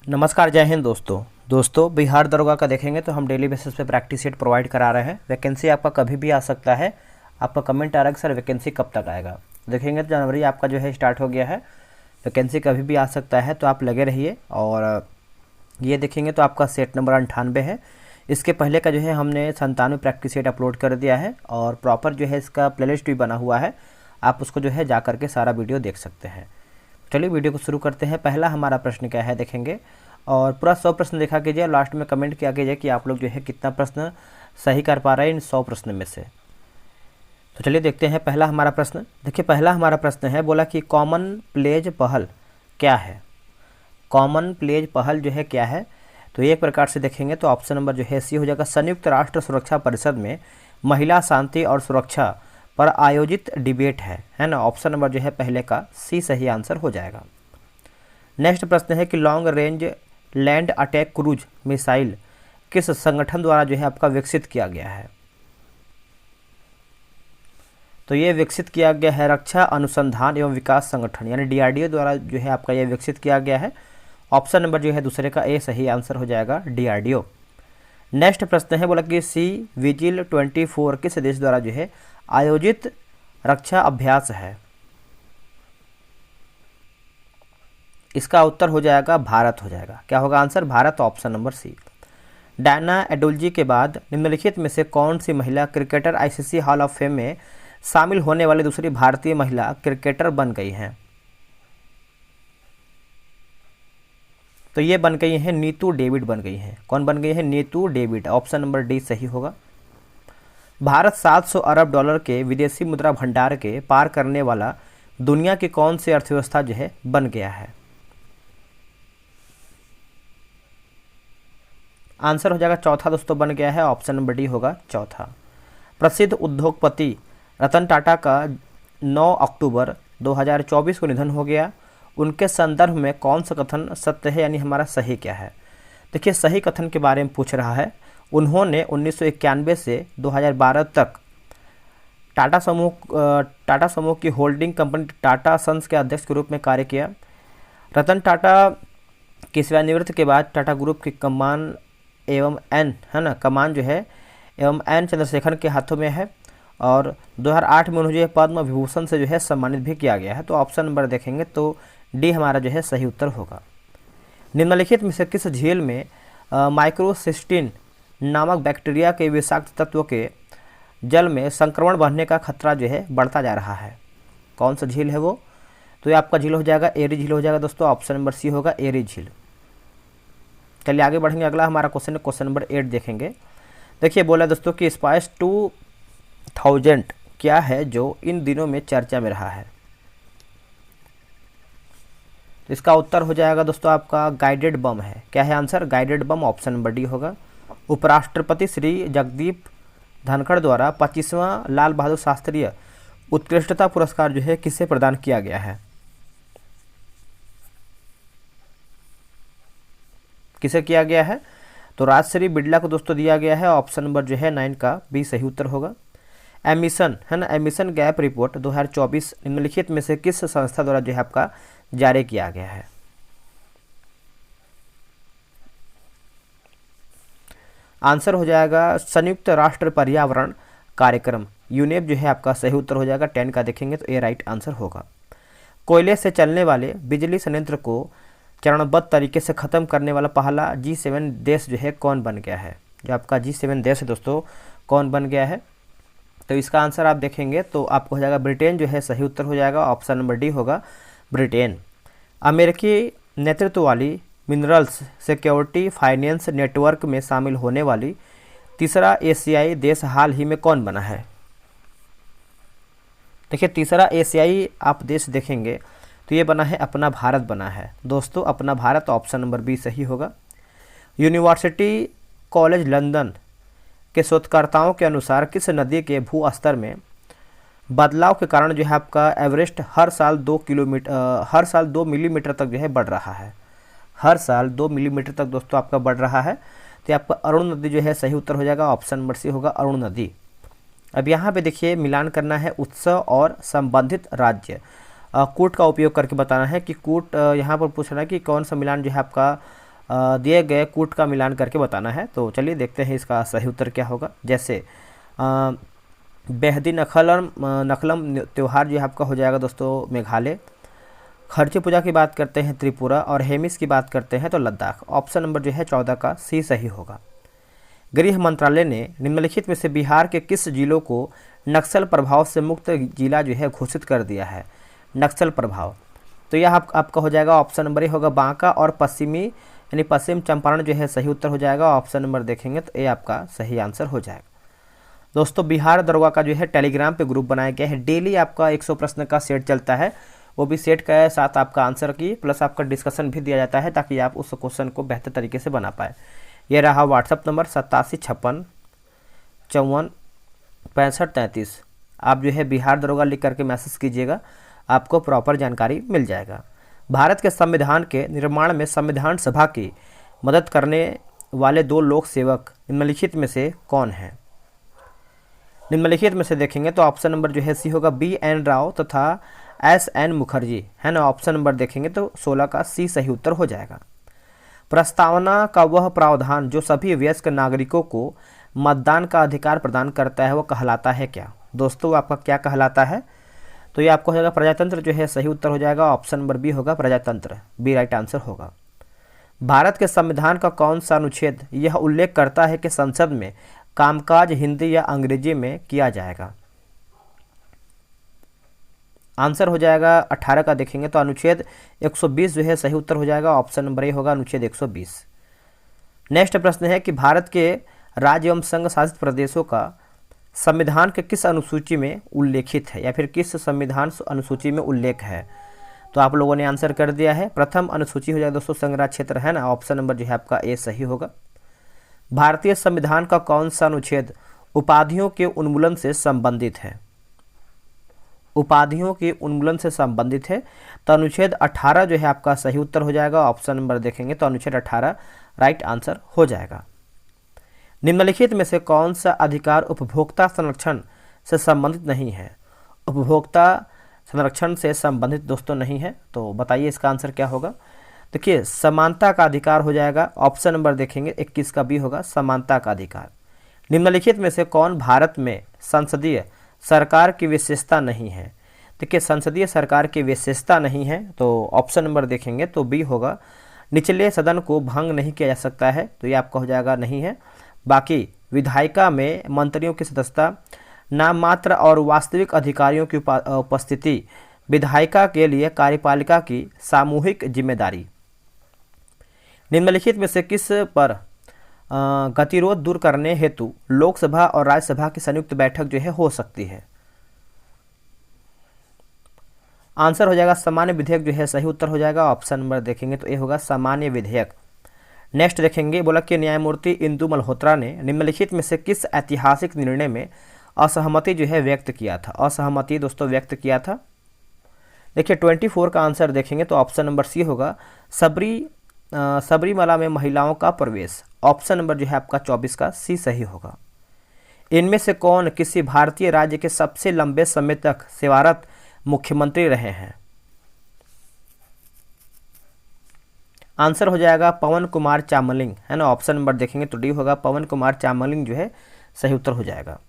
नमस्कार, जय हिंद दोस्तों बिहार दरोगा का देखेंगे तो हम डेली बेसिस पे प्रैक्टिस सेट प्रोवाइड करा रहे हैं। वैकेंसी आपका कभी भी आ सकता है। आपका कमेंट आ रहा है कि सर वैकेंसी कब तक आएगा। देखेंगे तो जनवरी आपका जो है स्टार्ट हो गया है। वैकेंसी कभी भी आ सकता है, तो आप लगे रहिए। और ये देखेंगे तो आपका सेट नंबर 98 है। इसके पहले का जो है हमने 97 प्रैक्टिस सेट अपलोड कर दिया है और प्रॉपर जो है इसका प्लेलिस्ट भी बना हुआ है। आप उसको जो है जा करके सारा वीडियो देख सकते हैं। चलिए वीडियो को शुरू करते हैं। पहला हमारा प्रश्न क्या है देखेंगे, और पूरा 100 प्रश्न देखा कीजिए। लास्ट में कमेंट किया कीजिए कि आप लोग जो है कितना प्रश्न सही कर पा रहे हैं इन 100 प्रश्न में से। तो चलिए देखते हैं पहला हमारा प्रश्न। देखिए पहला हमारा प्रश्न है, बोला कि कॉमन प्लेज पहल क्या है। कॉमन प्लेज पहल जो है क्या है, तो एक प्रकार से देखेंगे तो ऑप्शन नंबर जो है सी हो जाएगा। संयुक्त राष्ट्र सुरक्षा परिषद में महिला शांति और सुरक्षा पर आयोजित डिबेट है ना। ऑप्शन नंबर जो है पहले का सी सही आंसर हो जाएगा। नेक्स्ट प्रश्न है कि long range land attack cruise missile किस संगठन द्वारा जो है आपका विकसित किया गया है। तो ये विकसित किया गया है रक्षा अनुसंधान एवं विकास संगठन यानी DRDO द्वारा जो है आपका ये विकसित किया गया है। ऑप्शन नंबर जो है दूसरे का ए सही आंसर हो जाएगा, DRDO। नेक्स्ट प्रश्न है, बोला कि सी विजिल 24 किस देश द्वारा जो है आयोजित रक्षा अभ्यास है। इसका उत्तर हो जाएगा भारत हो जाएगा। क्या होगा answer, Bharat, option number C. Diana Edulji के बाद निम्नलिखित में से कौन सी महिला क्रिकेटर ICC हॉल ऑफ फेम में शामिल होने वाली दूसरी भारतीय महिला क्रिकेटर बन गई हैं। तो ये बन गई हैं नीतू डेविड बन गई हैं। कौन बन गई है, Neetu David. Option number D सही होगा। भारत 700 अरब डॉलर के विदेशी मुद्रा भंडार के पार करने वाला दुनिया की कौन सी अर्थव्यवस्था जो है बन गया है। आंसर हो जाएगा चौथा दोस्तों, बन गया है। ऑप्शन नंबर डी होगा चौथा। प्रसिद्ध उद्योगपति रतन टाटा का 9 अक्टूबर 2024 को निधन हो गया। उनके संदर्भ में कौन सा कथन सत्य है, यानी हमारा सही क्या है। देखिए सही कथन के बारे में पूछ रहा है। उन्होंने 1991 से 2012 तक टाटा समूह की होल्डिंग कंपनी टाटा सन्स के अध्यक्ष के रूप में कार्य किया। रतन टाटा की सेवानिवृत्ति के बाद टाटा ग्रुप की कमान एवं एन है ना, कमान जो है एवं एन चंद्रशेखर के हाथों में है। और 2008 में उन्हें पद्म विभूषण से जो है सम्मानित भी किया गया है। तो ऑप्शन नंबर देखेंगे तो डी हमारा जो है सही उत्तर होगा। निम्नलिखित में से किस झील में माइक्रोसिस्टीन नामक बैक्टीरिया के विषाक्त तत्व के जल में संक्रमण बढ़ने का खतरा जो है बढ़ता जा रहा है। कौन सा झील है वो, तो ये आपका झील हो जाएगा एरी झील हो जाएगा दोस्तों। ऑप्शन नंबर सी होगा एरी झील। चलिए आगे बढ़ेंगे। अगला हमारा क्वेश्चन है, क्वेश्चन नंबर 8 देखेंगे। देखिए बोला दोस्तों कि स्पाइस 2000 क्या है जो इन दिनों में चर्चा में रहा है। तो इसका उत्तर हो जाएगा दोस्तों आपका गाइडेड बम है। क्या है answer, guided bomb. Option number D होगा। उपराष्ट्रपति श्री जगदीप धनखड़ द्वारा 25वां लाल बहादुर शास्त्रीय उत्कृष्टता पुरस्कार जो है किसे प्रदान किया गया है। किसे किया गया है, तो राजश्री बिड़ला को दोस्तों दिया गया है। ऑप्शन नंबर जो है 9 का बी सही उत्तर होगा। एमिशन है ना, एमिशन गैप रिपोर्ट 2024 निम्नलिखित में से किस संस्था द्वारा जो है आपका जारी किया गया है। आंसर हो जाएगा संयुक्त राष्ट्र पर्यावरण कार्यक्रम यूनेप जो है आपका सही उत्तर हो जाएगा। 10 का देखेंगे तो ए राइट आंसर होगा। कोयले से चलने वाले बिजली संयंत्र को चरणबद्ध तरीके से खत्म करने वाला पहला G7 देश जो है कौन बन गया है। जो आपका G7 देश है दोस्तों कौन बन गया है, तो इसका आंसर आप देखेंगे तो आपको हो जाएगा ब्रिटेन जो है सही उत्तर हो जाएगा। ऑप्शन नंबर डी होगा ब्रिटेन। अमेरिकी नेतृत्व वाली मिनरल्स सिक्योरिटी फाइनेंस नेटवर्क में शामिल होने वाली तीसरा एशियाई देश हाल ही में कौन बना है। देखिए तीसरा एशियाई आप देश देखेंगे तो ये बना है अपना भारत बना है दोस्तों, अपना भारत। ऑप्शन नंबर बी सही होगा। यूनिवर्सिटी कॉलेज लंदन के शोधकर्ताओं के अनुसार किस नदी के भू स्तर में बदलाव के कारण जो है आपका एवरेस्ट हर साल 2 मिलीमीटर तक जो है बढ़ रहा है। हर साल 2 मिलीमीटर तक दोस्तों आपका बढ़ रहा है। तो आपका अरुण नदी जो है सही उत्तर हो जाएगा। ऑप्शन नंबर सी होगा अरुण नदी। अब यहाँ पे देखिए मिलान करना है उत्सव और संबंधित राज्य। कूट का उपयोग करके बताना है कि कूट यहाँ पर पूछ रहा है कि कौन सा मिलान जो है आपका दिए गए कूट का मिलान करके बताना है। तो चलिए देखते हैं इसका सही उत्तर क्या होगा। जैसे बेहदी नखलम त्यौहार जो है आपका हो जाएगा दोस्तों मेघालय। खर्ची पूजा की बात करते हैं त्रिपुरा, और हेमिस की बात करते हैं तो लद्दाख। ऑप्शन नंबर जो है 14 का सी सही होगा। गृह मंत्रालय ने निम्नलिखित में से बिहार के किस जिलों को नक्सल प्रभाव से मुक्त जिला जो है घोषित कर दिया है? नक्सल प्रभाव, तो यह आपका हो जाएगा ऑप्शन नंबर ए होगा बांका और पश्चिमी यानी पश्चिम चंपारण जो है सही उत्तर हो जाएगा। ऑप्शन नंबर देखेंगे तो ए आपका सही आंसर हो जाएगा। दोस्तों बिहार दरोगा का जो है टेलीग्राम पे ग्रुप बनाया गया है। डेली आपका 100 प्रश्न का सेट चलता है, वो भी सेट के साथ आपका आंसर की प्लस आपका डिस्कशन भी दिया जाता है ताकि आप उस क्वेश्चन को बेहतर तरीके से बना पाए। ये रहा व्हाट्सअप नंबर 8756546533। आप जो है बिहार दरोगा लिख करके मैसेज कीजिएगा, आपको प्रॉपर जानकारी मिल जाएगा। भारत के संविधान के निर्माण में संविधान सभा की मदद करने वाले 2 लोक सेवक निम्नलिखित में से कौन हैं? निम्नलिखित में से देखेंगे तो ऑप्शन नंबर जो है सी होगा BN राव तथा SN मुखर्जी, है ना। ऑप्शन नंबर देखेंगे तो 16 का सी सही उत्तर हो जाएगा। प्रस्तावना का वह प्रावधान जो सभी वयस्क नागरिकों को मतदान का अधिकार प्रदान करता है वो कहलाता है क्या? दोस्तों आपका क्या कहलाता है? तो ये आपको हो जाएगा प्रजातंत्र जो है सही उत्तर हो जाएगा। ऑप्शन नंबर बी होगा प्रजातंत्र, बी राइट आंसर होगा। भारत के संविधान का कौन सा अनुच्छेद यह उल्लेख करता है कि संसद में कामकाज हिंदी या अंग्रेजी में किया जाएगा? आंसर हो जाएगा 18 का देखेंगे तो अनुच्छेद 120 जो है सही उत्तर हो जाएगा। ऑप्शन नंबर ए होगा अनुच्छेद 120। नेक्स्ट प्रश्न है कि भारत के राज्य एवं संघ शासित प्रदेशों का संविधान के किस अनुसूची में उल्लेखित है या फिर किस संविधान अनुसूची में उल्लेख है? तो आप लोगों ने आंसर कर दिया है। प्रथम अनुसूची हो जाएगा दोस्तों संघराज क्षेत्र, है ना। ऑप्शन नंबर जो है आपका ए सही होगा। भारतीय संविधान का कौन सा अनुच्छेद उपाधियों के उन्मूलन से संबंधित है? उपाधियों के उन्मूलन से संबंधित है तो अनुच्छेद 18 जो है आपका सही उत्तर हो जाएगा। ऑप्शन नंबर देखेंगे तो अनुच्छेद 18 राइट आंसर हो जाएगा। निम्नलिखित में से कौन सा अधिकार उपभोक्ता संरक्षण से संबंधित नहीं है? उपभोक्ता संरक्षण से संबंधित दोस्तों नहीं है, तो बताइए इसका आंसर क्या होगा। देखिए समानता का अधिकार हो जाएगा। ऑप्शन नंबर देखेंगे 21 का बी होगा समानता का अधिकार। निम्नलिखित में से कौन भारत में संसदीय सरकार की विशेषता नहीं है? देखिए संसदीय सरकार की विशेषता नहीं है तो ऑप्शन नंबर देखेंगे तो बी होगा निचले सदन को भंग नहीं किया जा सकता है, तो ये आपका हो जाएगा नहीं है। बाकी विधायिका में मंत्रियों की सदस्यता, नाम मात्र और वास्तविक अधिकारियों की उपस्थिति, विधायिका के लिए कार्यपालिका की सामूहिक जिम्मेदारी। निम्नलिखित में से किस पर गतिरोध दूर करने हेतु लोकसभा और राज्यसभा की संयुक्त बैठक जो है हो सकती है? आंसर हो जाएगा सामान्य विधेयक जो है सही उत्तर हो जाएगा। ऑप्शन नंबर देखेंगे तो ए होगा सामान्य विधेयक। नेक्स्ट देखेंगे बोला कि न्यायमूर्ति इंदु मल्होत्रा ने निम्नलिखित में से किस ऐतिहासिक निर्णय में असहमति जो है व्यक्त किया था? असहमति दोस्तों व्यक्त किया था। देखिए 24 का आंसर देखेंगे तो ऑप्शन नंबर सी होगा सबरीमला में महिलाओं का प्रवेश। ऑप्शन नंबर जो है आपका 24 का सी सही होगा। इनमें से कौन किसी भारतीय राज्य के सबसे लंबे समय तक सेवारत मुख्यमंत्री रहे हैं? आंसर हो जाएगा पवन कुमार चामलिंग, है ना। ऑप्शन नंबर देखेंगे तो डी होगा पवन कुमार चामलिंग जो है सही उत्तर हो जाएगा।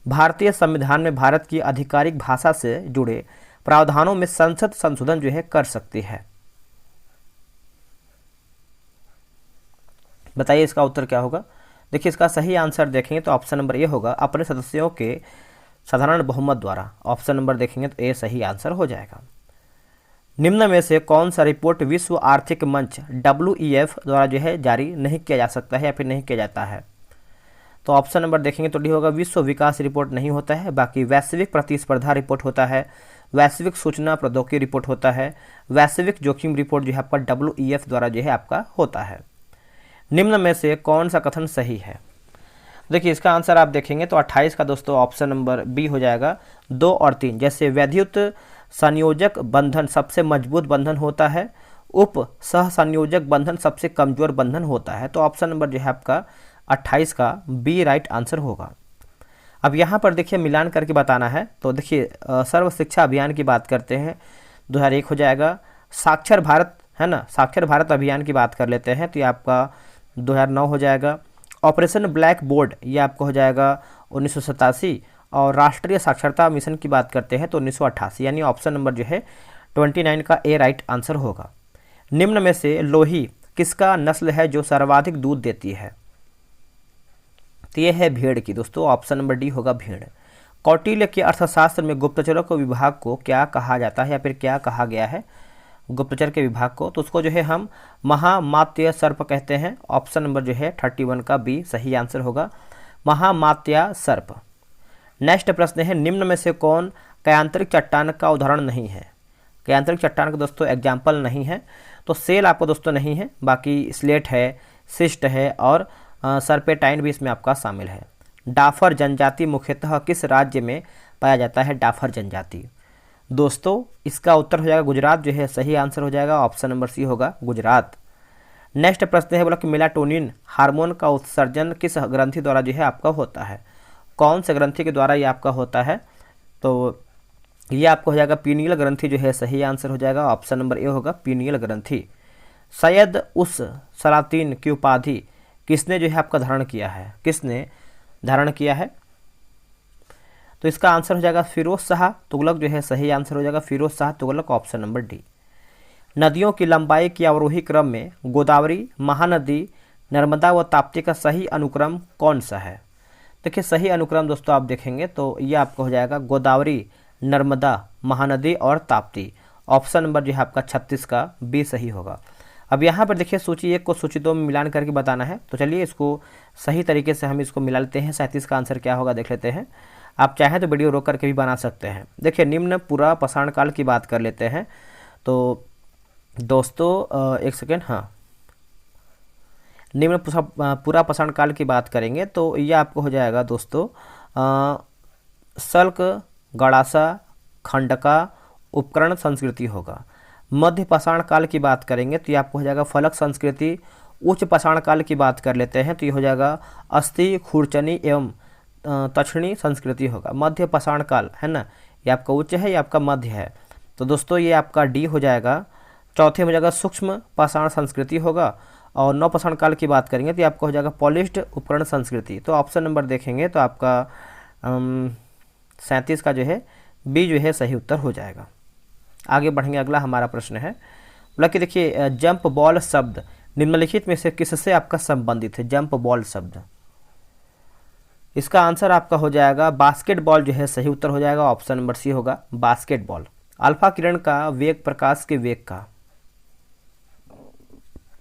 भारतीय संविधान में भारत की आधिकारिक भाषा से जुड़े प्रावधानों में संसद संशोधन जो है कर सकती है। बताइए इसका उत्तर क्या होगा। देखिए इसका सही आंसर देखेंगे तो ऑप्शन नंबर ए होगा अपने सदस्यों के साधारण बहुमत द्वारा। ऑप्शन नंबर देखेंगे तो ए सही आंसर हो जाएगा। निम्न में से कौन सा रिपोर्ट विश्व आर्थिक मंच WEF द्वारा जो है जारी नहीं किया जा सकता है या फिर नहीं किया जाता है? तो ऑप्शन नंबर देखेंगे तो डी होगा विश्व विकास रिपोर्ट नहीं होता है। बाकी वैश्विक प्रतिस्पर्धा रिपोर्ट होता है, वैश्विक सूचना प्रौद्योगिकी रिपोर्ट होता है, वैश्विक जोखिम रिपोर्ट जो है आपका WEF द्वारा जो है आपका होता है। निम्न में से कौन सा कथन सही है? देखिए इसका आंसर आप देखेंगे तो 28 का दोस्तों ऑप्शन नंबर बी हो जाएगा। 2 और 3 जैसे वैद्युत संयोजक बंधन सबसे मजबूत बंधन होता है, उप सह संयोजक बंधन सबसे कमजोर बंधन होता है। तो ऑप्शन नंबर जो है आपका 28 का बी राइट आंसर होगा। अब यहाँ पर देखिए मिलान करके बताना है। तो देखिए सर्व शिक्षा अभियान की बात करते हैं 2001 हो जाएगा। साक्षर भारत है ना। साक्षर भारत अभियान की बात कर लेते हैं तो ये आपका 2009 हो जाएगा। ऑपरेशन ब्लैक बोर्ड ये आपका हो जाएगा 1987। और राष्ट्रीय साक्षरता मिशन की बात करते हैं तो 1988, यानी ऑप्शन नंबर जो है 29 का ए राइट आंसर होगा। निम्न में से लोही किसका नस्ल है जो सर्वाधिक दूध देती है? तो ये है भेड़ की दोस्तों, ऑप्शन नंबर डी होगा भेड़। कौटिल्य के अर्थशास्त्र में गुप्तचरों के विभाग को क्या कहा जाता है या फिर क्या कहा गया है गुप्तचर के विभाग को? तो उसको जो है हम महामात्य सर्प कहते हैं। ऑप्शन नंबर जो है 31 का बी सही आंसर होगा, महामात्या सर्प। नेक्स्ट प्रश्न है, निम्न में से कौन कयांतरिक चट्टान का उदाहरण नहीं है? कयांतरिक चट्टान का दोस्तों एग्जाम्पल नहीं है, तो सेल आपको दोस्तों नहीं है, बाकी स्लेट है, सिस्ट है और सर्पेटाइन भी इसमें आपका शामिल है। डाफर जनजाति मुख्यतः किस राज्य में पाया जाता है? डाफर जनजाति दोस्तों इसका उत्तर हो जाएगा गुजरात, जो है सही आंसर हो जाएगा, ऑप्शन नंबर सी होगा गुजरात। नेक्स्ट प्रश्न है, बोला कि मेलाटोनिन हार्मोन का उत्सर्जन किस ग्रंथि द्वारा जो है आपका होता है? कौन से ग्रंथि के द्वारा ये आपका होता है? तो ये आपको हो जाएगा पीनियल ग्रंथि, जो है सही आंसर हो जाएगा, ऑप्शन नंबर ए होगा पीनियल ग्रंथि। सैयद उस सलातीन की उपाधि किसने जो है आपका धारण किया है? किसने धारण किया है? तो इसका आंसर हो जाएगा फिरोज शाह तुगलक, जो है सही आंसर हो जाएगा Firoz Shah Tughlaq, option number D. नदियों की लंबाई के अवरोही क्रम में गोदावरी, महानदी, नर्मदा व ताप्ती का सही अनुक्रम कौन सा है? देखिए सही अनुक्रम दोस्तों आप देखेंगे तो ये आपका हो जाएगा गोदावरी, नर्मदा, महानदी और ताप्ती। ऑप्शन नंबर जो है आपका 36 का बी सही होगा। अब यहाँ पर देखिए सूची 1 को सूची 2 में मिलान करके बताना है, तो चलिए इसको सही तरीके से हम इसको मिला लेते हैं। 37 का आंसर क्या होगा देख लेते हैं। आप चाहें तो वीडियो रोक करके भी बना सकते हैं। देखिए निम्न पूरा पाषाण काल की बात कर लेते हैं तो दोस्तों एक सेकेंड, हाँ, निम्न पूरा पाषाण काल की बात करेंगे तो ये आपको हो जाएगा दोस्तों सल्क, गड़ासा, खंडका, उपकरण संस्कृति होगा। मध्य पाषाण काल की बात करेंगे तो ये आपको हो जाएगा फलक संस्कृति। उच्च पाषाण काल की बात कर लेते हैं तो ये हो जाएगा अस्थि, खुरचनी एवं दक्षिणी संस्कृति होगा। मध्य पाषाण काल है ना, ये आपका उच्च है, ये आपका मध्य है, तो दोस्तों ये आपका डी हो जाएगा। चौथे में हो जाएगा सूक्ष्म पाषाण संस्कृति होगा। और नव पाषाण काल की बात करेंगे तो ये आपका हो जाएगा पॉलिश्ड उपकरण संस्कृति। तो ऑप्शन नंबर देखेंगे तो आपका 37 का जो है बी जो है सही उत्तर हो जाएगा। आगे बढ़ेंगे, अगला हमारा प्रश्न है, बोला कि देखिए जंप बॉल शब्द निम्नलिखित में से किससे आपका संबंधित है? जंप बॉल शब्द, इसका आंसर आपका हो जाएगा बास्केटबॉल, जो है सही उत्तर हो जाएगा, ऑप्शन नंबर सी होगा बास्केटबॉल। अल्फा किरण का वेग प्रकाश के वेग का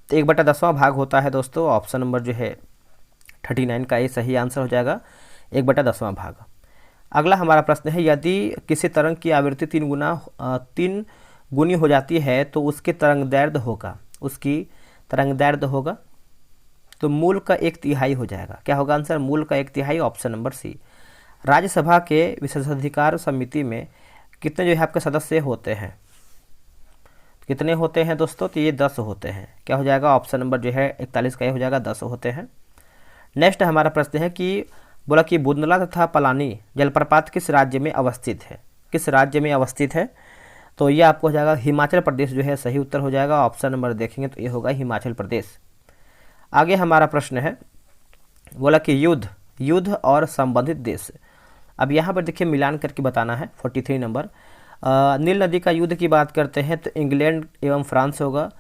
1/10वां भाग होता है दोस्तों, ऑप्शन नंबर जो है 39 का ये सही आंसर हो जाएगा, 1/10वां भाग। अगला हमारा प्रश्न है, यदि किसी तरंग की आवृत्ति 3 गुनी हो जाती है तो उसकी तरंगदैर्ध्य होगा, उसकी तरंगदैर्ध्य होगा तो मूल का 1/3 हो जाएगा। क्या होगा आंसर? मूल का 1/3, ऑप्शन नंबर सी। राज्यसभा के विशेषाधिकार समिति में कितने जो है आपके सदस्य होते हैं? कितने होते हैं दोस्तों? तो ये 10 होते हैं। क्या हो जाएगा? ऑप्शन नंबर जो है 41 का ये हो जाएगा, 10 होते हैं। नेक्स्ट हमारा प्रश्न है कि बोला कि बुंदला तथा पलानी जलप्रपात किस राज्य में अवस्थित है? किस राज्य में अवस्थित है? तो ये आपको हो जाएगा हिमाचल प्रदेश, जो है सही उत्तर हो जाएगा, ऑप्शन नंबर देखेंगे तो ये होगा हिमाचल प्रदेश। आगे हमारा प्रश्न है, बोला कि युद्ध और संबंधित देश। अब यहाँ पर देखिए मिलान करके बताना है। 43 नंबर, नील नदी का युद्ध की बात करते हैं तो इंग्लैंड एवं फ्रांस होगा।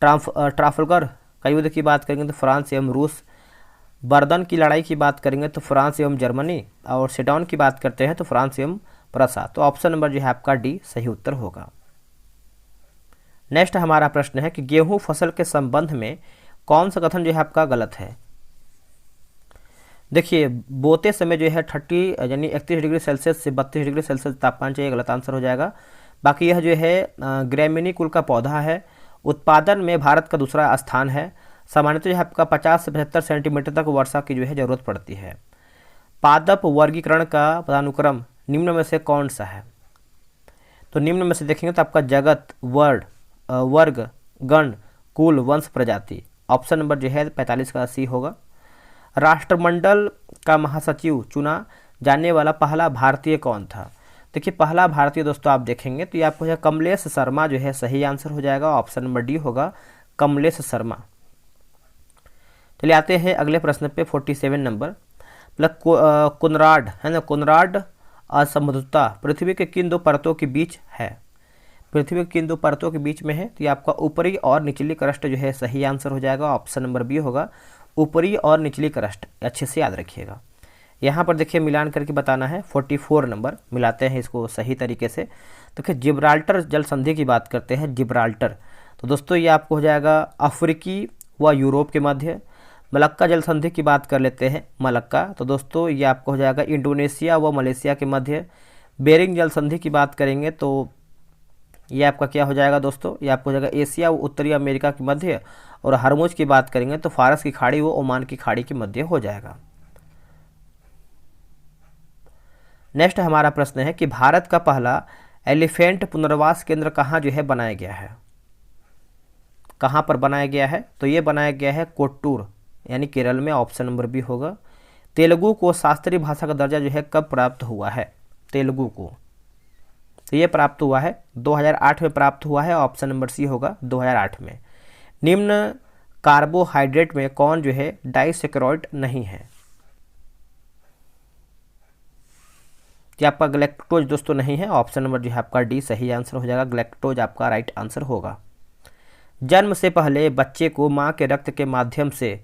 ट्राफलगर का युद्ध की बात करेंगे तो फ्रांस एवं रूस। बर्दन की लड़ाई की बात करेंगे तो फ्रांस एवं जर्मनी। और सेडाउन की बात करते हैं तो फ्रांस एवं प्रसा। तो ऑप्शन नंबर जो है आपका डी सही उत्तर होगा। नेक्स्ट हमारा प्रश्न है कि गेहूं फसल के संबंध में कौन सा कथन जो है आपका गलत है? देखिए बोते समय जो है 30 यानी 31 डिग्री सेल्सियस से 32 डिग्री सेल्सियस तापमान चाहिए, गलत आंसर हो जाएगा। बाकी यह जो है ग्रैमिनी कुल का पौधा है। उत्पादन में भारत का दूसरा स्थान है। सामान्यतः जो है आपका 50 से 75 सेंटीमीटर तक वर्षा की जो है जरूरत पड़ती है। पादप वर्गीकरण का पदानुक्रम निम्न में से कौन सा है? तो निम्न में से देखेंगे तो आपका जगत, वर्ग, गण, कुल, वंश, प्रजाति। ऑप्शन नंबर जो है 45 का सी होगा। राष्ट्रमंडल का महासचिव चुना जाने वाला पहला भारतीय कौन था? देखिए पहला भारतीय दोस्तों आप देखेंगे तो ये आपको जो है कमलेश शर्मा जो है सही आंसर हो जाएगा, ऑप्शन नंबर डी होगा कमलेश शर्मा। चलिए आते हैं अगले प्रश्न पे 47 नंबर। मतलब कुनराड है ना, कुनराड असमरूपता पृथ्वी के किन दो परतों के बीच है? पृथ्वी के किन दो परतों के बीच में है? तो ये आपका ऊपरी और निचली क्रस्ट जो है सही आंसर हो जाएगा, ऑप्शन नंबर बी होगा ऊपरी और निचली क्रस्ट। अच्छे से याद रखिएगा। यहाँ पर देखिए मिलान करके बताना है। 44 नंबर मिलाते हैं इसको सही तरीके से। देखिए जिब्राल्टर जल संधि की बात करते हैं, जिब्राल्टर तो दोस्तों ये आपको हो जाएगा अफ्रीकी व यूरोप के मध्य। मलक्का जल संधि की बात कर लेते हैं, मलक्का तो दोस्तों ये आपको हो जाएगा इंडोनेशिया व मलेशिया के मध्य। बेरिंग जल संधि की बात करेंगे तो ये आपका क्या हो जाएगा दोस्तों, ये आपको हो जाएगा एशिया व उत्तरी अमेरिका के मध्य। और हरमुज की बात करेंगे तो फारस की खाड़ी व ओमान की खाड़ी के मध्य हो जाएगा। नेक्स्ट हमारा प्रश्न है कि भारत का पहला एलिफेंट पुनर्वास केंद्र कहाँ जो है बनाया गया है? कहाँ पर बनाया गया है? तो ये बनाया गया है कोट्टूर यानी केरल में, ऑप्शन नंबर बी होगा। तेलुगु को शास्त्रीय भाषा का दर्जा जो है कब प्राप्त हुआ है? तेलुगु को तो ये प्राप्त हुआ है 2008 में प्राप्त हुआ है, ऑप्शन नंबर सी होगा 2008 में। निम्न कार्बोहाइड्रेट में कौन जो है डाइसेकेरॉइड नहीं है? कि आपका ग्लैक्टोज दोस्तों नहीं है, ऑप्शन नंबर जो है आपका डी सही आंसर हो जाएगा, ग्लैक्टोज आपका राइट आंसर होगा। जन्म से पहले बच्चे को मां के रक्त के माध्यम से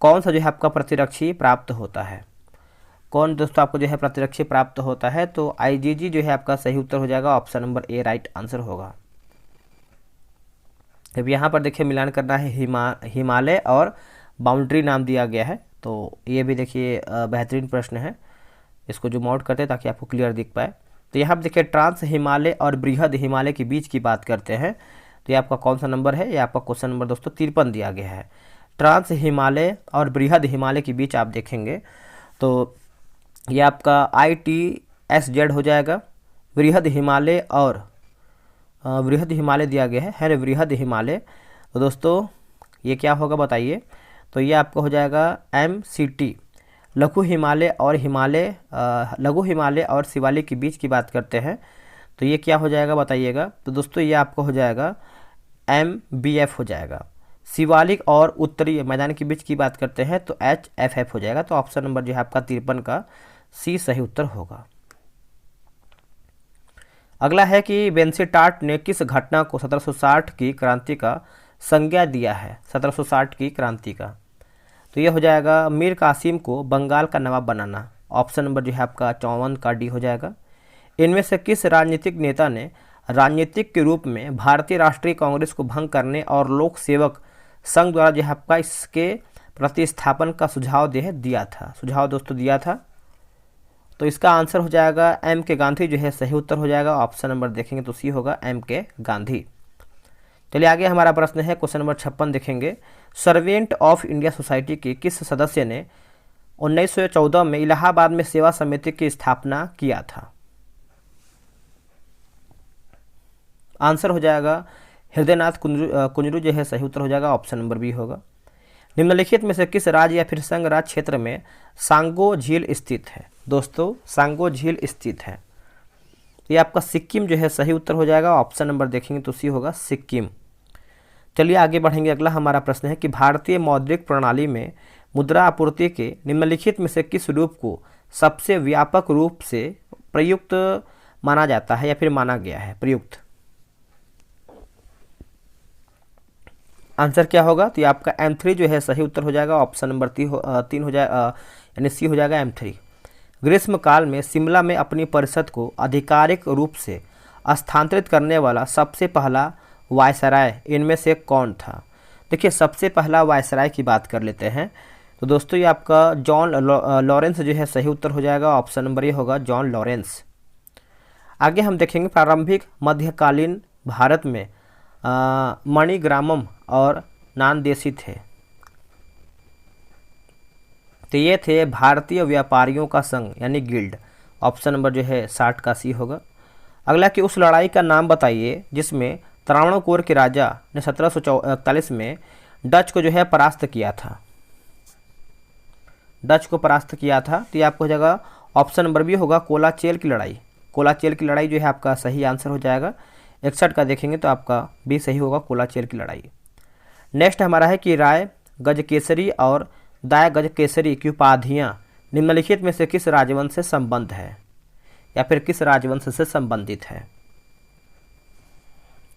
कौन सा जो है आपका प्रतिरक्षी प्राप्त होता है? कौन दोस्तों आपको जो है प्रतिरक्षी प्राप्त होता है? तो आईजीजी जो है आपका सही उत्तर हो जाएगा, option number A right answer होगा। अब यहाँ पर देखिए मिलान करना है, हिमालय और बाउंड्री नाम दिया गया है, तो ये भी देखिए बेहतरीन प्रश्न है, इसको जूम आउट करते हैं ताकि आपको क्लियर दिख पाए। तो यहाँ पर देखिए ट्रांस हिमालय और बृहद हिमालय के बीच की बात करते हैं, तो ये आपका कौन सा नंबर है? ये आपका क्वेश्चन नंबर दोस्तों 53 दिया गया है। ट्रांस हिमालय और बृहद हिमालय के बीच आप देखेंगे तो ये आपका ITSZ हो जाएगा। बृहद हिमालय और बृहद हिमालय दिया गया है ना, बृहद हिमालय तो दोस्तों ये क्या होगा बताइए? तो ये आपका हो जाएगा MCT। लघु हिमालय और लघु हिमालय और शिवालिक के बीच की बात करते हैं तो ये क्या हो जाएगा बताइएगा? तो दोस्तों ये आपको हो जाएगा MBF हो जाएगा। शिवालिक और उत्तरी मैदान के बीच की बात करते हैं तो HFF हो जाएगा। तो ऑप्शन नंबर जो है आपका 53 का सी सही उत्तर होगा। अगला है कि वेंसिटाट ने किस घटना को 1760 की क्रांति का संज्ञा दिया है? 1760 की क्रांति का तो ये हो जाएगा मीर कासिम को बंगाल का नवाब बनाना, ऑप्शन नंबर जो है आपका 54 का डी हो जाएगा। इनमें से किस राजनीतिक नेता ने राजनीतिक के रूप में भारतीय राष्ट्रीय कांग्रेस को भंग करने और लोक सेवक संघ द्वारा जो है आपका इसके प्रतिस्थापन का सुझाव दिया था? सुझाव दोस्तों दिया था, तो इसका आंसर हो जाएगा MK गांधी जो है सही उत्तर हो जाएगा। ऑप्शन नंबर देखेंगे तो सी होगा MK गांधी। चलिए आगे हमारा प्रश्न है क्वेश्चन नंबर 56 देखेंगे। सर्वेंट ऑफ इंडिया सोसाइटी के किस सदस्य ने 1914 में इलाहाबाद में सेवा समिति की स्थापना किया था? आंसर हो जाएगा हृदयनाथ कुंजरू जो है सही उत्तर हो जाएगा, ऑप्शन नंबर बी होगा। निम्नलिखित में से किस राज्य या फिर संघ राज्य क्षेत्र में सांगो झील स्थित है? दोस्तों सांगो झील स्थित है, ये आपका सिक्किम जो है सही उत्तर हो जाएगा, ऑप्शन नंबर देखेंगे तो सी होगा सिक्किम। चलिए आगे बढ़ेंगे। अगला हमारा प्रश्न है कि भारतीय मौद्रिक प्रणाली में मुद्रा आपूर्ति के निम्नलिखित में से किस रूप को सबसे व्यापक रूप से प्रयुक्त माना जाता है या फिर माना गया है? प्रयुक्त आंसर क्या होगा? तो ये आपका M3 जो है सही उत्तर हो जाएगा, ऑप्शन नंबर 3 हो जाएगा, यानी सी हो जाएगा M3। ग्रीष्म काल में शिमला में अपनी परिषद को आधिकारिक रूप से स्थानांतरित करने वाला सबसे पहला वायसराय इनमें से कौन था? देखिए सबसे पहला वायसराय की बात कर लेते हैं तो दोस्तों ये आपका जॉन लॉरेंस जो है सही उत्तर हो जाएगा, ऑप्शन नंबर ये होगा जॉन लॉरेंस। आगे हम देखेंगे प्रारंभिक मध्यकालीन भारत में मणिग्रामम और नानदेशी थे, तो ये थे भारतीय व्यापारियों का संघ यानी गिल्ड, ऑप्शन नंबर जो है 60 का सी होगा। अगला कि उस लड़ाई का नाम बताइए जिसमें त्रावणकोर के राजा ने 1741 में डच को जो है परास्त किया था। डच को परास्त किया था तो ये आपको हो जाएगा ऑप्शन नंबर बी होगा कोलाचेल की लड़ाई। कोलाचेल की लड़ाई जो है आपका सही आंसर हो जाएगा। 61 का देखेंगे तो आपका बी सही होगा, कोलाचेल की लड़ाई। नेक्स्ट हमारा है कि राय गजकेसरी और दाय गजकेसरी की उपाधियाँ निम्नलिखित में से किस राजवंश से संबंध है या फिर किस राजवंश से संबंधित है।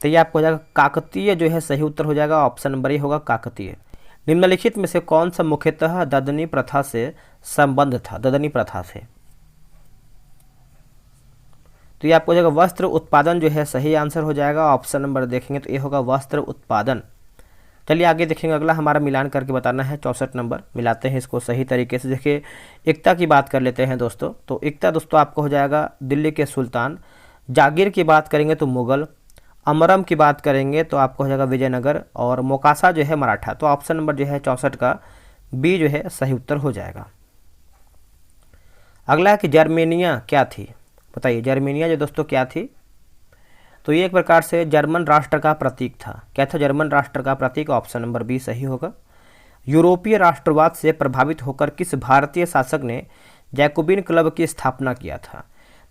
तो ये आपको हो जाएगा काकतीय जो है सही उत्तर हो जाएगा, ऑप्शन नंबर ए होगा काकतीय। निम्नलिखित में से कौन सा मुख्यतः ददनी प्रथा से संबंध था, ददनी प्रथा से। तो ये आपको हो जाएगा वस्त्र उत्पादन जो है सही आंसर हो जाएगा, ऑप्शन नंबर देखेंगे तो ये होगा वस्त्र उत्पादन। चलिए आगे देखेंगे, अगला हमारा मिलान करके बताना है 64 नंबर, मिलाते हैं इसको सही तरीके से। देखिए एकता की बात कर लेते हैं दोस्तों, तो एकता दोस्तों आपको हो जाएगा दिल्ली के सुल्तान। जागीर की बात करेंगे तो मुगल, अमरम की बात करेंगे तो आपको हो जाएगा विजयनगर, और मोकासा जो है मराठा। तो ऑप्शन नंबर जो है 64 का बी जो है सही उत्तर हो जाएगा। अगला है कि जर्मेनिया क्या थी, बताइए जर्मेनिया जो दोस्तों क्या थी। तो ये एक प्रकार से जर्मन राष्ट्र का प्रतीक था। क्या था, जर्मन राष्ट्र का प्रतीक, ऑप्शन नंबर बी सही होगा। यूरोपीय राष्ट्रवाद से प्रभावित होकर किस भारतीय शासक ने जैकोबिन क्लब की स्थापना किया था।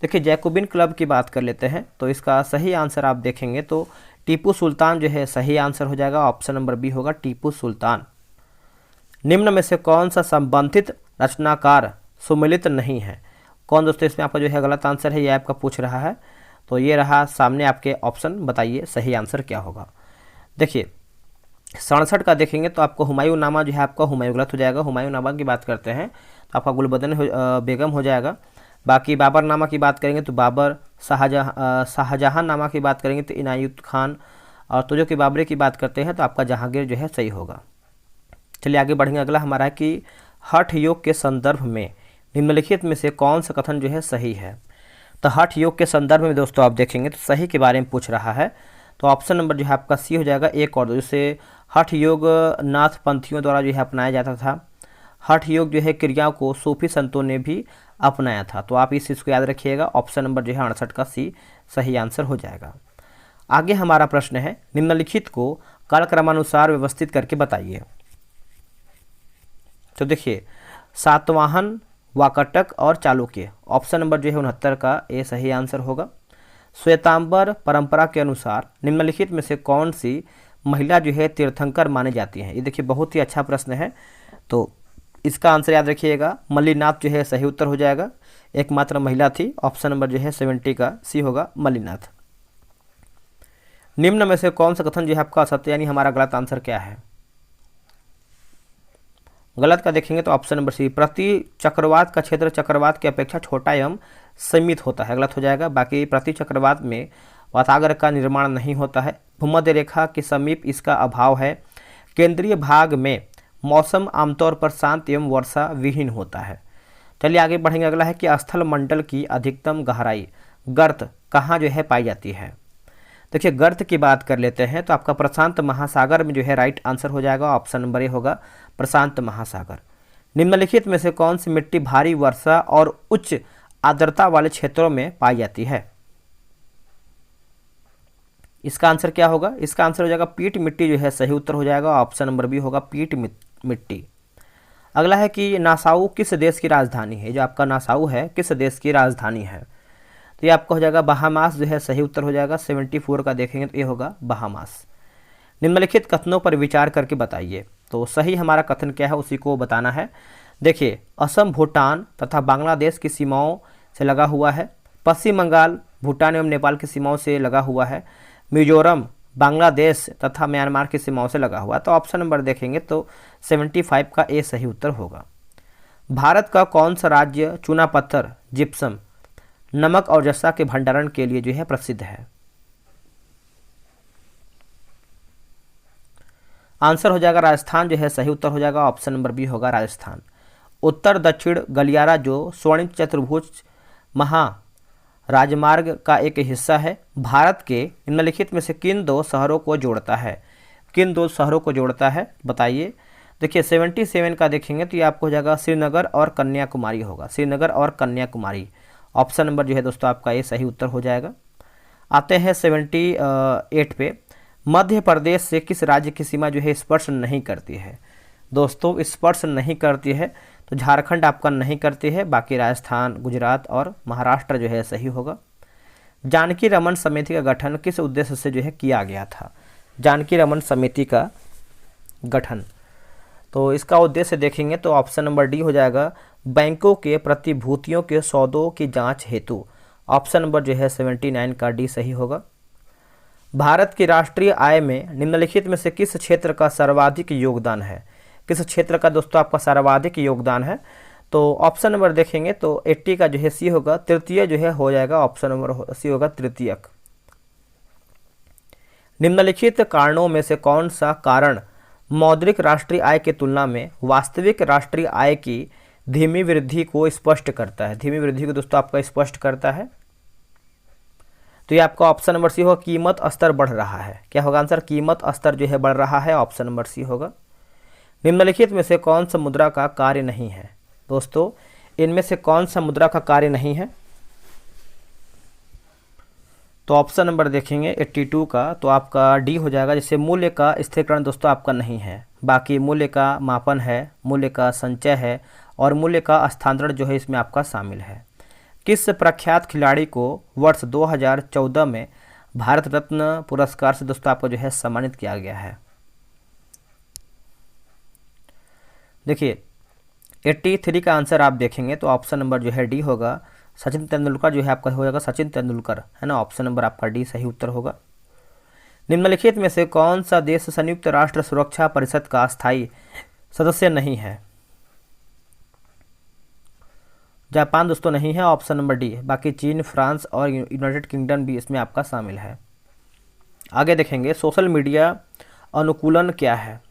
देखिए जैकोबिन क्लब की बात कर लेते हैं, तो इसका सही आंसर आप देखेंगे तो टीपू सुल्तान जो है सही आंसर हो जाएगा, ऑप्शन नंबर बी होगा टीपू सुल्तान। निम्न में से कौन सा संबंधित रचनाकार सुमिलित नहीं है। कौन दोस्तों इसमें आपका जो है गलत आंसर है, ये आपका पूछ रहा है। तो ये रहा सामने आपके ऑप्शन, बताइए सही आंसर क्या होगा। देखिए 67 का देखेंगे तो आपको हुमायूं नामा जो है आपका हुमायूं गलत हो जाएगा। हुमायूं नामा की बात करते हैं तो आपका गुलबदन बेगम हो जाएगा। बाकी बाबर नामा की बात करेंगे तो बाबर, शाहजहां नामा की बात करेंगे तो इनायत खान, और तो जो कि बाबरी की बात करते हैं तो आपका जहांगीर जो है सही होगा। चलिए आगे बढ़ेंगे, अगला हमारा है कि हठ योग के संदर्भ में निम्नलिखित में से कौन सा कथन जो है सही है। तो हठ योग के संदर्भ में दोस्तों आप देखेंगे तो सही के बारे में पूछ रहा है, तो ऑप्शन नंबर जो है आपका सी हो जाएगा, एक और दो। जैसे हठ योग नाथ पंथियों द्वारा जो है अपनाया जाता था। हठ योग जो है क्रियाओं को सूफी संतों ने भी अपनाया था। तो आप इस चीज़ को याद रखिएगा, ऑप्शन नंबर जो है 68 का सी सही आंसर हो जाएगा। आगे हमारा प्रश्न है, निम्नलिखित को कालक्रमानुसार व्यवस्थित करके बताइए। तो देखिए सातवाहन, वाकटक और चालुक्य, ऑप्शन नंबर जो है 69 का ए सही आंसर होगा। श्वेतांबर परंपरा के अनुसार निम्नलिखित में से कौन सी महिला जो है तीर्थंकर मानी जाती है। ये देखिए बहुत ही अच्छा प्रश्न है, तो इसका आंसर याद रखिएगा, मल्लीनाथ जो है सही उत्तर हो जाएगा। एकमात्र महिला थी, ऑप्शन नंबर जो है 70 का सी होगा मल्लीनाथ। निम्न में से कौन सा कथन जो है आपका असत्य, यानी हमारा गलत आंसर क्या है। गलत का देखेंगे तो ऑप्शन नंबर सी, प्रति चक्रवात का क्षेत्र चक्रवात की अपेक्षा छोटा एवं सीमित होता है, गलत हो जाएगा। बाकी प्रति चक्रवात में वातागर का निर्माण नहीं होता है, भूमध्य रेखा के समीप इसका अभाव है, केंद्रीय भाग में मौसम आमतौर पर शांत एवं वर्षा विहीन होता है। चलिए आगे बढ़ेंगे, अगला है कि स्थल मंडल की अधिकतम गहराई गर्त कहाँ जो है पाई जाती है। देखिए गर्त की बात कर लेते हैं तो आपका प्रशांत महासागर में जो है राइट आंसर हो जाएगा, ऑप्शन नंबर ए होगा प्रशांत महासागर। निम्नलिखित में से कौन सी मिट्टी भारी वर्षा और उच्च आर्द्रता वाले क्षेत्रों में पाई जाती है। इसका आंसर क्या होगा, इसका आंसर हो जाएगा पीट मिट्टी जो है सही उत्तर हो जाएगा, ऑप्शन नंबर बी होगा पीट मिट्टी। अगला है कि नासाऊ किस देश की राजधानी है। जो आपका नासाऊ है किस देश की राजधानी है, तो ये आपका हो जाएगा बहामास जो है सही उत्तर हो जाएगा। 74 का देखेंगे तो ये होगा बहामास। निम्नलिखित कथनों पर विचार करके बताइए। तो सही हमारा कथन क्या है उसी को बताना है। देखिए असम भूटान तथा बांग्लादेश की सीमाओं से लगा हुआ है, पश्चिम बंगाल भूटान एवं नेपाल की सीमाओं से लगा हुआ है, मिजोरम बांग्लादेश तथा म्यांमार की सीमाओं से लगा हुआ है। तो ऑप्शन नंबर देखेंगे तो 75 का ए सही उत्तर होगा। भारत का कौन सा राज्य चूना पत्थर, जिप्सम, नमक और जस्ता के भंडारण के लिए जो है प्रसिद्ध है। आंसर हो जाएगा राजस्थान जो है सही उत्तर हो जाएगा, ऑप्शन नंबर बी होगा राजस्थान। उत्तर दक्षिण गलियारा जो स्वर्ण चतुर्भुज महा राजमार्ग का एक हिस्सा है, भारत के निम्नलिखित में से किन दो शहरों को जोड़ता है। किन दो शहरों को जोड़ता है बताइए। देखिए 77 का देखेंगे तो ये आपको हो जाएगा श्रीनगर और कन्याकुमारी होगा, श्रीनगर और कन्याकुमारी। ऑप्शन नंबर जो है दोस्तों आपका ये सही उत्तर हो जाएगा। आते हैं 78 पे, मध्य प्रदेश से किस राज्य की सीमा जो है स्पर्श नहीं करती है। दोस्तों स्पर्श नहीं करती है तो झारखंड आपका नहीं करती है, बाकी राजस्थान, गुजरात और महाराष्ट्र जो है सही होगा। जानकी रमन समिति का गठन किस उद्देश्य से जो है किया गया था? जानकी रमन समिति का गठन, तो इसका उद्देश्य देखेंगे तो ऑप्शन नंबर डी हो जाएगा, बैंकों के प्रतिभूतियों के सौदों की जांच हेतु। ऑप्शन नंबर जो है 79 का डी सही होगा। भारत की राष्ट्रीय आय में निम्नलिखित में से किस क्षेत्र का सर्वाधिक योगदान है? किस क्षेत्र का दोस्तों आपका सर्वाधिक योगदान है? तो ऑप्शन नंबर देखेंगे तो 80 का जो है सी होगा, तृतीय जो है हो जाएगा, ऑप्शन नंबर सी होगा तृतीयक। निम्नलिखित कारणों में से कौन सा कारण मौद्रिक राष्ट्रीय आय की तुलना में वास्तविक राष्ट्रीय आय की धीमी वृद्धि को स्पष्ट करता है? धीमी वृद्धि को दोस्तों आपका स्पष्ट करता है, तो ये आपका ऑप्शन नंबर सी होगा, कीमत स्तर बढ़ रहा है। क्या होगा आंसर? कीमत स्तर जो है बढ़ रहा है, ऑप्शन नंबर सी होगा। निम्नलिखित में से कौन सा मुद्रा का कार्य नहीं है? दोस्तों इनमें से कौन सा मुद्रा का कार्य नहीं है? तो ऑप्शन नंबर देखेंगे 82 का, तो आपका डी हो जाएगा, जैसे मूल्य का स्थिरीकरण दोस्तों आपका नहीं है, बाकी मूल्य का मापन है, मूल्य का संचय है और मूल्य का स्थानांतरण जो है इसमें आपका शामिल है। किस प्रख्यात खिलाड़ी को वर्ष 2014 में भारत रत्न पुरस्कार से दोस्तों आपको जो है सम्मानित किया गया है? देखिए 83 का आंसर आप देखेंगे तो ऑप्शन नंबर जो है डी होगा, सचिन तेंदुलकर जो है आपका हो जाएगा, सचिन तेंदुलकर है ना, ऑप्शन नंबर आपका डी सही उत्तर होगा। निम्नलिखित में से कौन सा देश संयुक्त राष्ट्र सुरक्षा परिषद का स्थायी सदस्य नहीं है? जापान दोस्तों नहीं है, ऑप्शन नंबर डी। बाकी चीन, फ्रांस और यूनाइटेड किंगडम भी इसमें आपका शामिल है। आगे देखेंगे सोशल मीडिया अनुकूलन क्या है?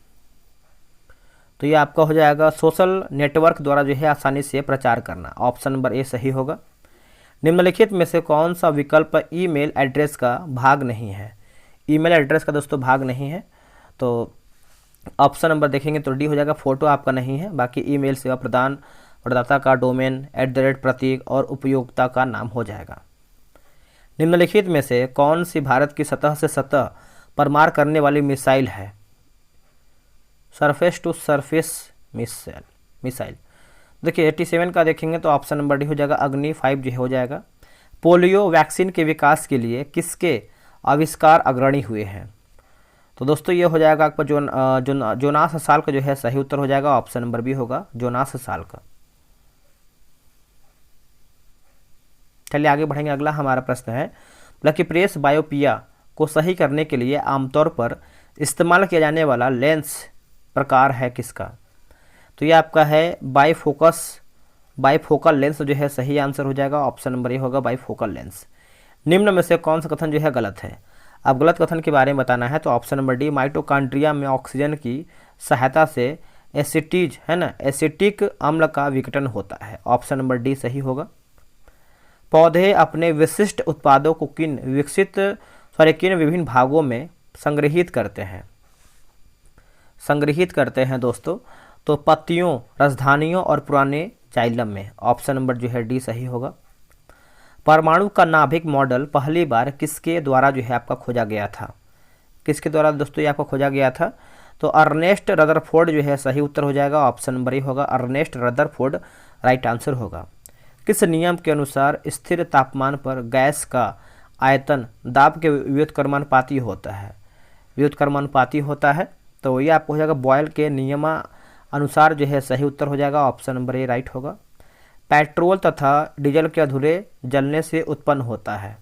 तो ये आपका हो जाएगा सोशल नेटवर्क द्वारा जो है आसानी से प्रचार करना, ऑप्शन नंबर ए सही होगा। निम्नलिखित में से कौन सा विकल्प ईमेल एड्रेस का भाग नहीं है? ईमेल एड्रेस का दोस्तों भाग नहीं है, तो ऑप्शन नंबर देखेंगे तो डी हो जाएगा, फोटो आपका नहीं है। बाकी ईमेल सेवा प्रदाता का डोमेन प्रतीक और उपयोक्ता का नाम हो जाएगा। निम्नलिखित में से कौन सी भारत की सतह से सतह पर मार करने वाली मिसाइल है? Surface to surface missile. देखिए 87 का देखेंगे तो ऑप्शन नंबर डी हो जाएगा, अग्नि 5 जो हो जाएगा। पोलियो वैक्सीन के विकास के लिए किसके आविष्कार अग्रणी हुए हैं? तो दोस्तों ये हो जाएगा आपका जोनास साल का जो है सही उत्तर हो जाएगा, ऑप्शन नंबर बी होगा, जोनास साल का। चलिए आगे बढ़ेंगे। अगला हमारा प्रश्न है, ब्लैकी प्रेस बायोपिया को सही करने के लिए आमतौर पर इस्तेमाल किया जाने वाला लेंस प्रकार है किसका? तो ये आपका है बाईफोकल लेंस जो है सही आंसर हो जाएगा, ऑप्शन नंबर ए होगा, बाईफोकल लेंस। निम्न में से कौन सा कथन जो है गलत है? अब गलत कथन के बारे में बताना है तो ऑप्शन नंबर डी, माइटोकॉन्ड्रिया में ऑक्सीजन की सहायता से एसिटीज है ना, एसिटिक अम्ल का विघटन होता है, ऑप्शन नंबर डी सही होगा। पौधे अपने विशिष्ट उत्पादों को किन विभिन्न भागों में संग्रहित करते हैं दोस्तों? तो पत्तियों, राजधानियों और पुराने जाइलम में, ऑप्शन नंबर जो है डी सही होगा। परमाणु का नाभिक मॉडल पहली बार किसके द्वारा जो है आपका खोजा गया था? किसके द्वारा दोस्तों ये आपका खोजा गया था? तो अर्नेस्ट रदरफोर्ड जो है सही उत्तर हो जाएगा, ऑप्शन नंबर ए होगा, अर्नेस्ट रदरफोर्ड राइट आंसर होगा। किस नियम के अनुसार स्थिर तापमान पर गैस का आयतन दाब के व्युत्क्रमानुपाती होता है? व्युत्क्रमानुपाती होता है, तो ये आपको हो जाएगा बॉयल के नियमानुसार जो है सही उत्तर हो जाएगा, ऑप्शन नंबर ए राइट होगा। पेट्रोल तथा डीजल के अधूरे जलने से उत्पन्न होता है,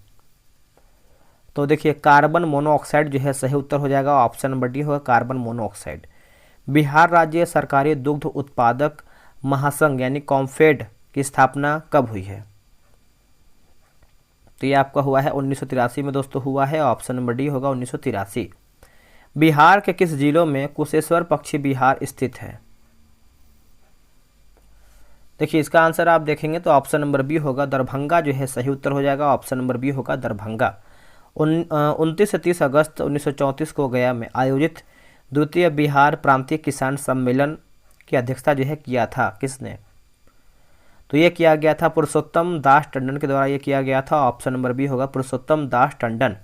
तो देखिए कार्बन मोनोऑक्साइड जो है सही उत्तर हो जाएगा, ऑप्शन नंबर डी होगा, कार्बन मोनोऑक्साइड। बिहार राज्य सरकारी दुग्ध उत्पादक महासंघ यानी कॉम्फेड की स्थापना कब हुई है? तो ये आपका हुआ है 1983 में दोस्तों हुआ है, ऑप्शन नंबर डी होगा 1983। बिहार के किस जिलों में कुशेश्वर पक्षी विहार स्थित है? देखिए इसका आंसर आप देखेंगे तो ऑप्शन नंबर बी होगा, दरभंगा जो है सही उत्तर हो जाएगा, ऑप्शन नंबर बी होगा दरभंगा। 29 से 30 अगस्त 1934 को गया में आयोजित द्वितीय बिहार प्रांतीय किसान सम्मेलन की अध्यक्षता जो है किया था किसने? तो ये किया गया था पुरुषोत्तम दास टंडन के द्वारा ये किया गया था, ऑप्शन नंबर बी होगा पुरुषोत्तम दास टंडन।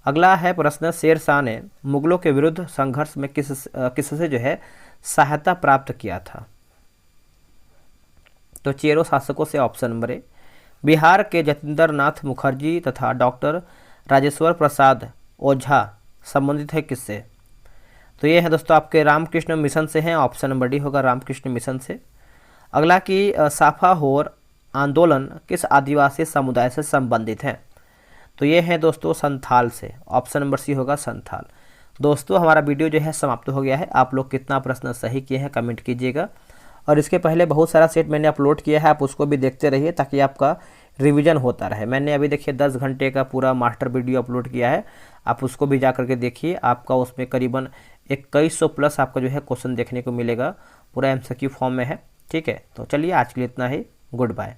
अगला है प्रश्न, शेर शाह ने मुगलों के विरुद्ध संघर्ष में किससे जो है सहायता प्राप्त किया था? तो चेरो शासकों से, ऑप्शन नंबर ए। बिहार के जतेंद्र नाथ मुखर्जी तथा डॉक्टर राजेश्वर प्रसाद ओझा संबंधित है किससे? तो ये है दोस्तों आपके रामकृष्ण मिशन से हैं, ऑप्शन नंबर डी होगा रामकृष्ण मिशन से। अगला कि साफाहोर आंदोलन किस आदिवासी समुदाय से संबंधित है? तो ये है दोस्तों संथाल से, ऑप्शन नंबर सी होगा संथाल। दोस्तों हमारा वीडियो जो है समाप्त हो गया है। आप लोग कितना प्रश्न सही किए हैं कमेंट कीजिएगा, और इसके पहले बहुत सारा सेट मैंने अपलोड किया है, आप उसको भी देखते रहिए ताकि आपका रिवीजन होता रहे। मैंने अभी देखिए 10 घंटे का पूरा मास्टर वीडियो अपलोड किया है, आप उसको भी जा करके देखिए। आपका उसमें करीबन 2100 प्लस आपका जो है क्वेश्चन देखने को मिलेगा, पूरा MCQ फॉर्म में है। ठीक है, तो चलिए आज के लिए इतना ही, गुड बाय।